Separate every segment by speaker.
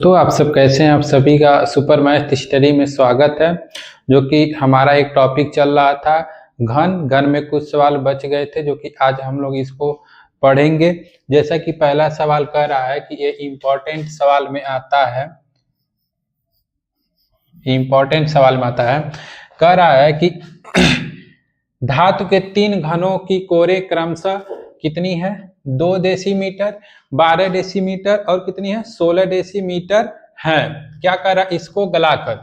Speaker 1: तो आप सब कैसे हैं। आप सभी का सुपर मैथ स्टडी में स्वागत है। जो कि हमारा एक टॉपिक चल रहा था घन में कुछ सवाल बच गए थे जो कि आज हम लोग इसको पढ़ेंगे। जैसा कि पहला सवाल कह रहा है कि ये इम्पोर्टेंट सवाल में आता है, इम्पोर्टेंट सवाल में आता है, कह रहा है कि धातु के 3 घनों की कोरे क्रमशः कितनी है? 2 डेसीमीटर, 12 डेसीमीटर और कितनी है? 16 डेसीमीटर है। क्या कर रहा है? इसको गलाकर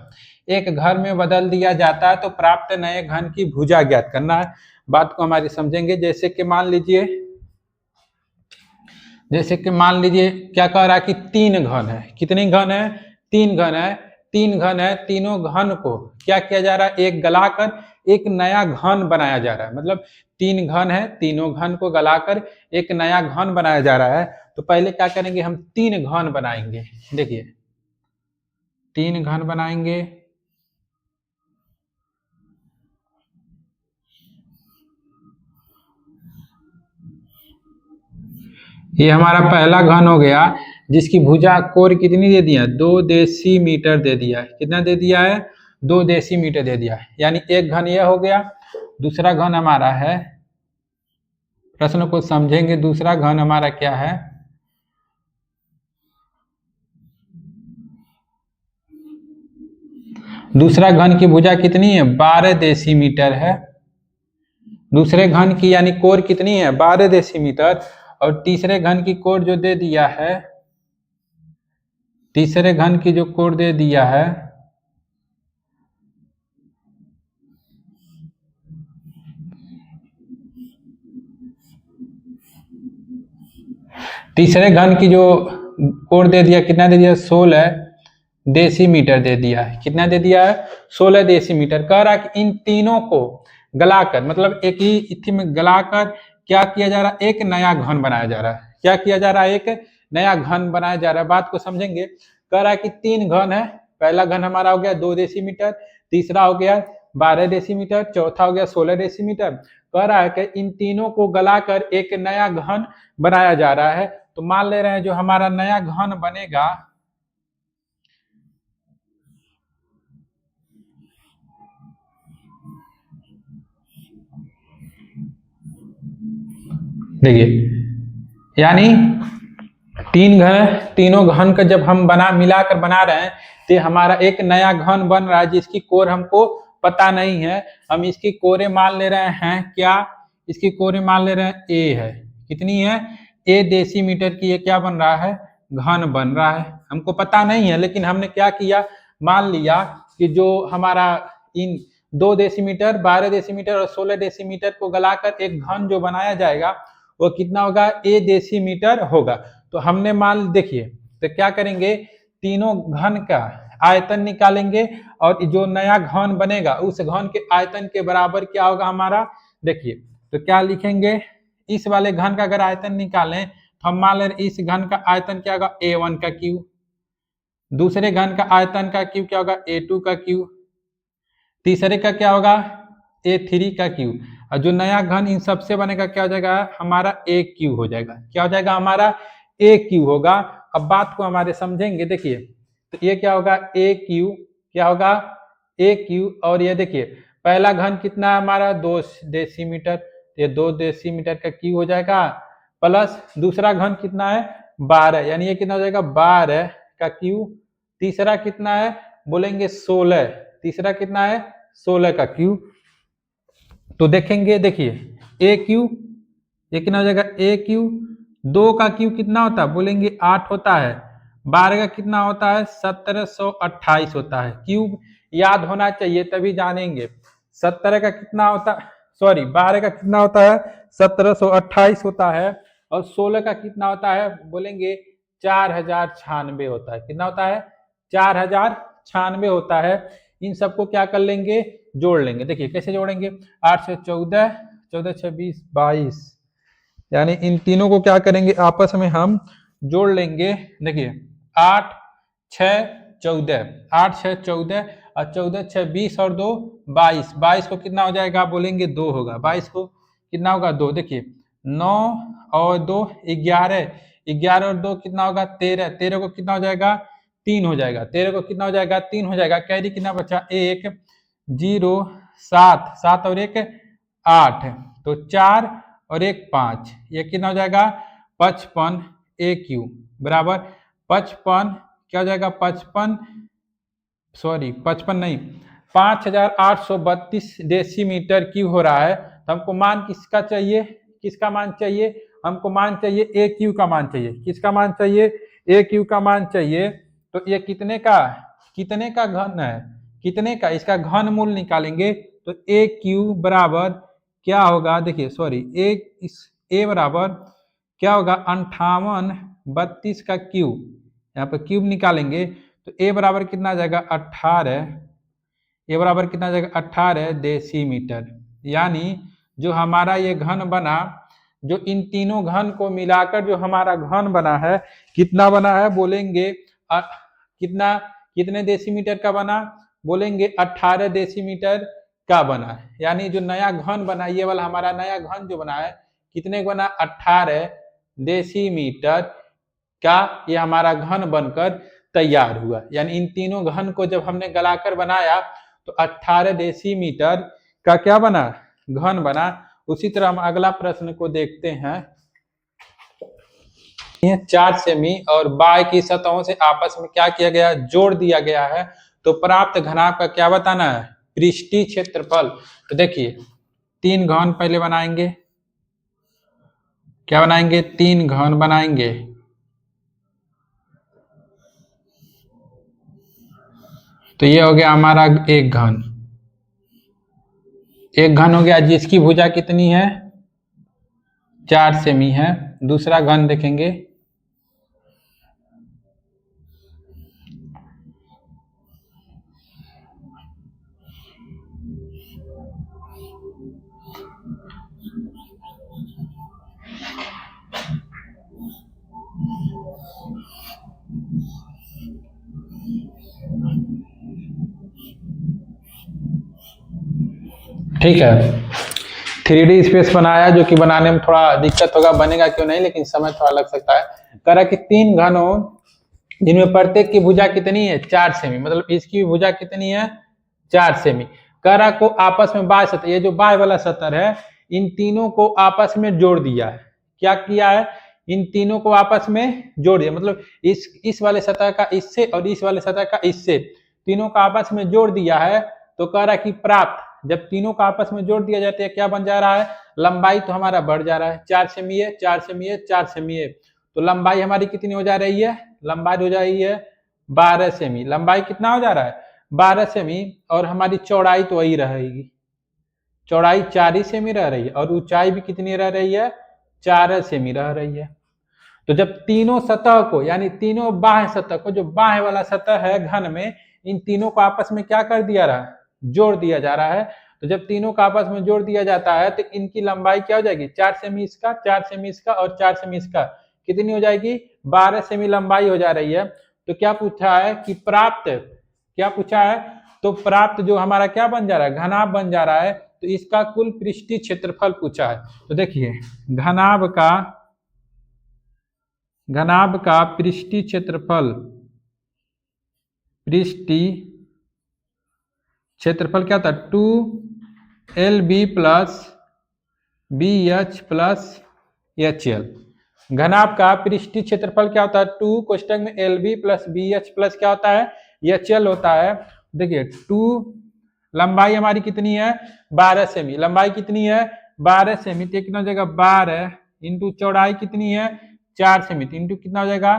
Speaker 1: एक घर में बदल दिया जाता है तो प्राप्त नए घन की भुजा ज्ञात करना है। बात को हमारी समझेंगे। जैसे कि मान लीजिए क्या कह रहा है कि 3 घन है। कितनी घन है? 3 घन है। 3 घन है। तीनों घन को क्या किया जा रहा है? एक गलाकर एक नया घन बनाया जा रहा है। मतलब 3 घन है, तीनों घन को गलाकर एक नया घन बनाया जा रहा है। तो पहले क्या करेंगे? हम 3 घन बनाएंगे। देखिए 3 घन बनाएंगे। ये हमारा पहला घन हो गया जिसकी भुजा कोर कितनी दे दिया? 2 डेसीमीटर दे दिया है। कितना दे दिया है? 2 डेसीमीटर दे दिया है। यानी एक घन यह हो गया। दूसरा घन हमारा है, प्रश्न को समझेंगे। दूसरा घन हमारा क्या है? दूसरा घन की भुजा कितनी है? 12 डेसीमीटर है। दूसरे घन की यानी कोर कितनी है? 12 डेसीमीटर। और तीसरे घन की कोर जो दे दिया है, तीसरे घन की जो कोर दे दिया है तीसरे घन की जो कोर दे दिया, कितना दे दिया? 16 डेसीमीटर दे दिया है। कितना दे दिया है? 16 डेसीमीटर। कह रहा है कि इन तीनों को गलाकर, मतलब एक ही स्थिति में गलाकर क्या किया जा रहा है? एक नया घन बनाया जा रहा है। क्या किया जा रहा है? एक नया घन बनाया जा रहा है। बात को समझेंगे। कह रहा है कि 3 घन है। पहला घन हमारा हो गया 2 डेसीमीटर, तीसरा हो गया 12 डेसीमीटर, चौथा हो गया 16 डेसीमीटर। कह रहा है कि इन तीनों को गलाकर एक नया घन बनाया जा रहा है। तो मान ले रहे हैं जो हमारा नया घन बनेगा, देखिए यानी 3 घन, तीनों घन का जब हम मिलाकर बना रहे हैं तो हमारा एक नया घन बन रहा है जिसकी कोर हमको पता नहीं है। हम इसकी कोरें मान ले रहे हैं क्या? इसकी कोरें मान ले रहे हैं ए है। कितनी है? ए डेसीमीटर की ये क्या बन रहा है? घन बन रहा है। हमको पता नहीं है लेकिन हमने क्या किया? मान लिया कि जो हमारा इन 2 डेसीमीटर, 12 डेसीमीटर और 16 डेसीमीटर को गलाकर एक घन जो बनाया जाएगा वो कितना होगा? ए डेसीमीटर होगा। तो हमने मान, देखिए तो क्या करेंगे? तीनों घन का आयतन निकालेंगे और जो नया घन बनेगा उस घन के आयतन के बराबर क्या होगा हमारा? देखिए तो क्या लिखेंगे? इस वाले घन का अगर आयतन निकालें तो हम मान लें इस घन का आयतन क्या होगा? A1 का क्यू। दूसरे घन का आयतन का क्यू क्या होगा? A2 का क्यू। तीसरे का क्या होगा? A3 का क्यू। और जो नया घन इन सबसे बनेगा क्या हो जाएगा? हमारा ए क्यू हो जाएगा। क्या हो जाएगा? हमारा ए क्यू होगा। अब बात को हमारे समझेंगे। देखिए तो ये क्या होगा? ए क्यू। क्या होगा? ए क्यू। और ये देखिए पहला घन कितना है हमारा? 2 डेसीमीटर। ये 2 डेसीमीटर का क्यू हो जाएगा। प्लस दूसरा घन कितना है? 12, यानी ये कितना हो जाएगा? 12 का क्यू। तीसरा कितना है? बोलेंगे 16। तीसरा कितना है? 16 का क्यू। तो देखेंगे, देखिए ए क्यू, ये कितना हो जाएगा? ए क्यू। 2 का क्यू कितना होता है? बोलेंगे 8 होता है। 12 का कितना होता है? 1728 होता है। क्यूब याद होना चाहिए तभी जानेंगे। 17 का कितना होता है? सॉरी 12 का कितना होता है? 1728 होता है। और 16 का कितना होता है? बोलेंगे 4096 होता है। कितना होता है? 4096 होता है। इन सबको क्या कर लेंगे? जोड़ लेंगे। देखिए कैसे जोड़ेंगे? 8 से 14, 14 6 20 22, यानी इन तीनों को क्या करेंगे? आपस में हम जोड़ लेंगे। देखिए 8 6 14, 8 6 14 और 14 6 20 और 2 22। 22 को कितना हो जाएगा? बोलेंगे 2 होगा। 22 को कितना होगा? 2। देखिए 9 और 2 11, 11 और 2 कितना होगा? 13। 13 को कितना हो जाएगा? 3 हो जाएगा, 13 को कितना हो जाएगा 3 हो जाएगा। कैरी कितना बचा 1 0 7 7 और 1 8 तो 4 और 1 5 ये कितना हो जाएगा 55 AQ बराबर 55 क्या हो जाएगा 55 सॉरी 55 नहीं 5832 डेसीमीटर क्यूब हो रहा है। तो हमको मान किसका मान चाहिए हमको मान चाहिए AQ का मान चाहिए। किसका मान चाहिए AQ का मान चाहिए। तो ये कितने का घन है कितने का इसका घन मूल निकालेंगे तो AQ बराबर क्या होगा देखिए सॉरी A बराबर क्या होगा 5832 का क्यूब यहाँ पर क्यूब निकालेंगे तो A बराबर कितना आ जाएगा 18 A बराबर कितना आ जाएगा 18 डेसीमीटर। यानी जो हमारा ये घन बना जो इन तीनों घन को मिलाकर जो हमारा घन बना है कितना बना है बोलेंगे कितने डेसीमीटर का बना बोलेंगे 18 डेसीमीटर का बना है। यानी जो नया घन बना ये वाला हमारा नया घन जो बना है कितने का बना 18 डेसीमीटर का ये हमारा घन बनकर तैयार हुआ। यानी इन तीनों घन को जब हमने गलाकर बनाया तो 18 डेसीमीटर का क्या बना घन बना। उसी तरह हम अगला प्रश्न को देखते हैं। 4 सेमी और बाय की सतहों से आपस में क्या किया गया जोड़ दिया गया है तो प्राप्त घनाभ का क्या बताना है पृष्ठीय क्षेत्रफल। तो देखिए 3 घन पहले बनाएंगे क्या बनाएंगे 3 घन बनाएंगे तो ये हो गया हमारा एक घन हो गया जिसकी भुजा कितनी है 4 सेमी है। दूसरा घन देखेंगे ठीक है 3D स्पेस बनाया जो कि बनाने में थोड़ा दिक्कत होगा बनेगा क्यों नहीं लेकिन समय थोड़ा लग सकता है। कह रहा कि 3 घनों जिनमें प्रत्येक की भुजा कितनी है 4 सेमी मतलब इसकी भुजा कितनी है 4 सेमी। कह रहा को आपस में बाह्य सतह ये जो बाह्य वाला सतह है इन तीनों को आपस में जोड़ दिया है। क्या किया है इन तीनों को आपस में जोड़ दिया मतलब इस वाले सतह का इससे और इस वाले सतह का इससे तीनों का आपस में जोड़ दिया है। तो कह रहा कि प्राप्त जब तीनों का आपस में जोड़ दिया जाता है क्या बन जा रहा है लंबाई तो हमारा बढ़ जा रहा है 4 सेमी है 4 सेमी है 4 सेमी है तो लंबाई हमारी कितनी हो जा रही है लंबाई हो जा रही है 12 सेमी। लंबाई कितना हो जा रहा है 12 सेमी और हमारी चौड़ाई तो वही रहेगी चौड़ाई 4 ही सेमी रह रही है और ऊंचाई भी कितनी रह रही है 4 सेमी रह रही है। तो जब तीनों सतह को यानी तीनों बाह्य सतह को जो बाह्य वाला सतह है घन में इन तीनों को आपस में क्या कर दिया रहा है जोड़ दिया जा रहा है। तो जब तीनों का आपस में जोड़ दिया जाता है तो इनकी लंबाई क्या हो जाएगी 4 सेमी इसका 4 सेमी इसका और 4 सेमी इसका कितनी हो जाएगी 12 सेमी लंबाई हो जा रही है। तो क्या पूछा है कि प्राप्त क्या पूछा है तो प्राप्त जो हमारा क्या बन जा रहा है घनाभ बन जा रहा है तो इसका कुल पृष्ठीय क्षेत्रफल पूछा है। तो देखिए घनाभ का पृष्ठीय क्षेत्रफल क्या होता है 2LB plus BH plus HL। घनाभ का पृष्ठीय क्षेत्रफल क्या होता है 2 कोष्टक में LB प्लस BH प्लस क्या होता है HL होता है। देखिए 2 लंबाई हमारी कितनी है 12 सेमी लंबाई कितनी है 12 सेमी तो कितना हो जाएगा 12 इंटू चौड़ाई कितनी है 4 सेमी इंटू कितना हो जाएगा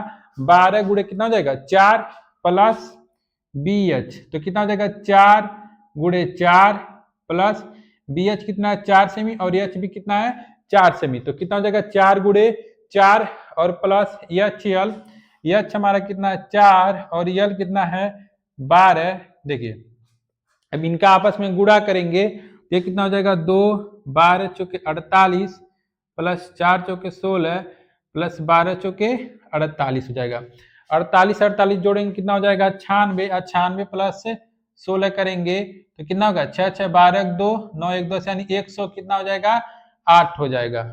Speaker 1: 12 गुणे कितना हो जाएगा 4 प्लस BH तो कितना हो जाएगा 4 गुणे 4 प्लस BH कितना है 4 सेमी और H भी कितना है 4 सेमी तो कितना हो जाएगा 4 गुणे 4 और प्लस HL H हमारा कितना है 4 और L कितना है 12। देखिए अब इनका आपस में गुणा करेंगे तो ये कितना हो जाएगा 2 12 चौके 48 प्लस 4 चौके 16 प्लस 12 चौके 48 हो जाएगा 48 जोड़ेंगे कितना हो जाएगा 96 प्लस 16 करेंगे तो कितना होगा 6 6 12 2 9 1 2 यानी 100 कितना हो जाएगा 8 हो जाएगा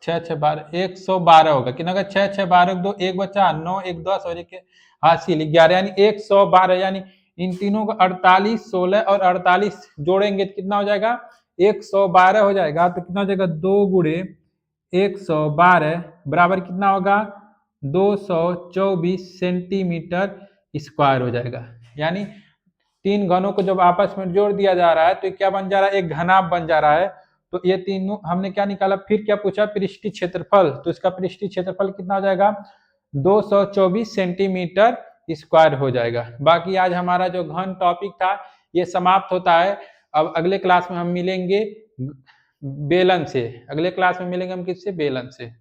Speaker 1: 6 6 12 112 होगा कितना होगा 6 6 12 2 1 बचा 9 1 10 और 1 हासिल 11 यानी 112, यानी इन तीनों को 48, 16 और 48 जोड़ेंगे तो कितना हो जाएगा 112 हो जाएगा। तो कितना हो जाएगा 2 गुणे 112 बराबर कितना होगा 224 सेंटीमीटर स्क्वायर हो जाएगा। यानी तीन घनों को जब आपस में जोड़ दिया जा रहा है तो क्या बन जा रहा है, एक घनाभ बन जा रहा है। तो ये तीनों हमने क्या निकाला, फिर क्या पूछा, पृष्ठीय क्षेत्रफल। तो इसका पृष्ठीय क्षेत्रफल कितना हो जाएगा 224 सेंटीमीटर स्क्वायर हो जाएगा। बाकी आज हमारा जो घन टॉपिक था ये समाप्त होता है। अब अगले क्लास में हम मिलेंगे बेलन से, अगले क्लास में मिलेंगे हम किससे, बेलन से।